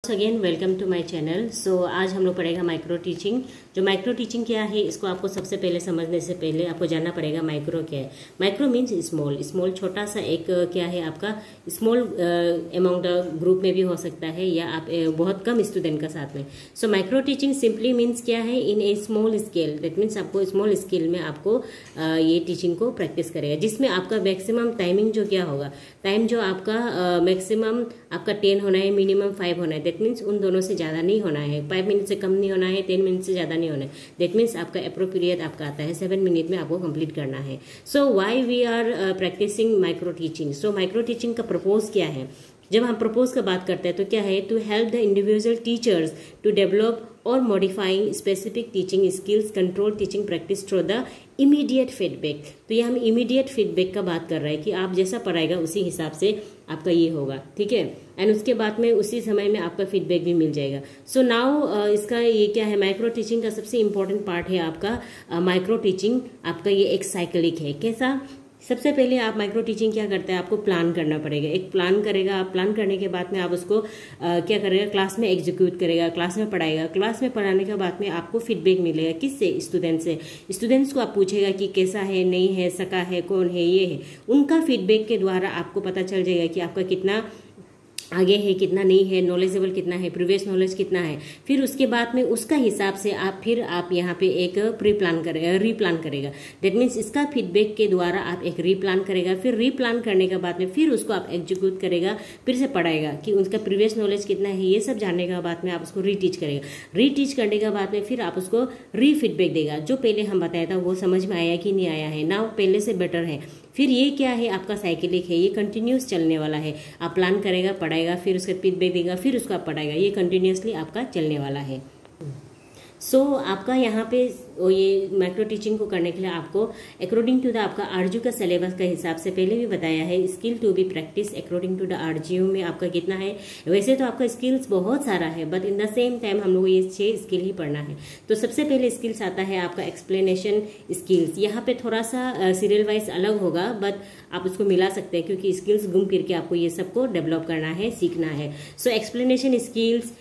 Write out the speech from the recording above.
Again welcome to my channel. So आज हम लोग पढ़ेगा माइक्रो टीचिंग। जो माइक्रो टीचिंग क्या है, इसको आपको सबसे पहले समझने से पहले आपको जानना पड़ेगा माइक्रो क्या है। Micro means small. स्मॉल छोटा सा एक क्या है आपका स्मॉल अमाउंट ग्रुप में भी हो सकता है या आप बहुत कम स्टूडेंट का साथ में। सो माइक्रो टीचिंग सिंपली मीन्स क्या है, इन ए स्मॉल स्केल। दैट मीन्स आपको स्मॉल स्केल में आपको ये टीचिंग को प्रैक्टिस करेगा, जिसमें आपका मैक्सिमम टाइमिंग जो क्या होगा, टाइम जो आपका मैक्सिमम आपका 10 होना है, मिनिमम 5 होना है। दैट मीन्स उन दोनों से ज़्यादा नहीं होना है, 5 मिनट से कम नहीं होना है, 10 मिनट से ज़्यादा नहीं होना है। दैट मीन्स आपका अप्रोप्रिएट आपका आता है 7 मिनट में आपको कंप्लीट करना है। So why we are practicing micro teaching. So micro teaching का प्रपोज क्या है? जब हम प्रपोज का बात करते हैं तो क्या है, to help the individual teachers to develop और modifying specific teaching skills, control teaching practice through the immediate feedback. तो ये हम इमीडिएट फीडबैक का बात कर रहे हैं कि आप जैसा पढ़ाएगा उसी हिसाब से आपका ये होगा, ठीक है। एंड उसके बाद में उसी समय में आपका फीडबैक भी मिल जाएगा। सो नाउ इसका ये क्या है, माइक्रो टीचिंग का सबसे इंपॉर्टेंट पार्ट है आपका माइक्रो टीचिंग। आपका ये एक साइक्लिक है। कैसा? सबसे पहले आप माइक्रो टीचिंग क्या करते हैं, आपको प्लान करना पड़ेगा। एक प्लान करेगा, आप प्लान करने के बाद में आप उसको क्या करेगा, क्लास में एग्जीक्यूट करेगा, क्लास में पढ़ाएगा। क्लास में पढ़ाने के बाद में आपको फीडबैक मिलेगा। किससे? स्टूडेंट से। स्टूडेंट्स को आप पूछेगा कि कैसा है, नहीं है, सका है, कौन है, ये है। उनका फीडबैक के द्वारा आपको पता चल जाएगा कि आपका कितना आगे है, कितना नहीं है, नॉलेजेबल कितना है, प्रीवियस नॉलेज कितना है। फिर उसके बाद में उसका हिसाब से आप यहाँ पे एक रीप्लान करेगा। दैट मीन्स इसका फीडबैक के द्वारा आप एक रीप्लान करेगा। फिर रीप्लान करने के बाद में फिर उसको आप एग्जीक्यूट करेगा, फिर से पढ़ाएगा कि उसका प्रीवियस नॉलेज कितना है। ये सब जानने के बाद में आप उसको रीटीच करेगा। रीटीच करने के बाद में फिर आप उसको फीडबैक देगा। जो पहले हम बताया था वो समझ में आया कि नहीं आया है ना, पहले से बेटर है। फिर ये क्या है, आपका साइकिलिक है, ये कंटिन्यूस चलने वाला है। आप प्लान करेगा, पढ़ाएगा, फिर उसका फीडबैक देगा, फिर उसको आप पढ़ाएगा। ये कंटिन्यूसली आपका चलने वाला है। सो आपका यहाँ पे ये माइक्रो टीचिंग को करने के लिए आपको अकॉर्डिंग टू द आपका आरजीयू का सिलेबस का हिसाब से पहले भी बताया है, skill to be practice according to the RGU में आपका कितना है। वैसे तो आपका स्किल्स बहुत सारा है, but in the same time हम लोग को ये 6 स्किल ही पढ़ना है। तो सबसे पहले स्किल्स आता है आपका एक्सप्लेनेशन स्किल्स। यहाँ पे थोड़ा सा सीरियल वाइज अलग होगा, बट आप उसको मिला सकते हैं क्योंकि स्किल्स घूम फिर के आपको ये सबको डेवलप करना है, सीखना है। सो एक्सप्लेनेशन स्किल्स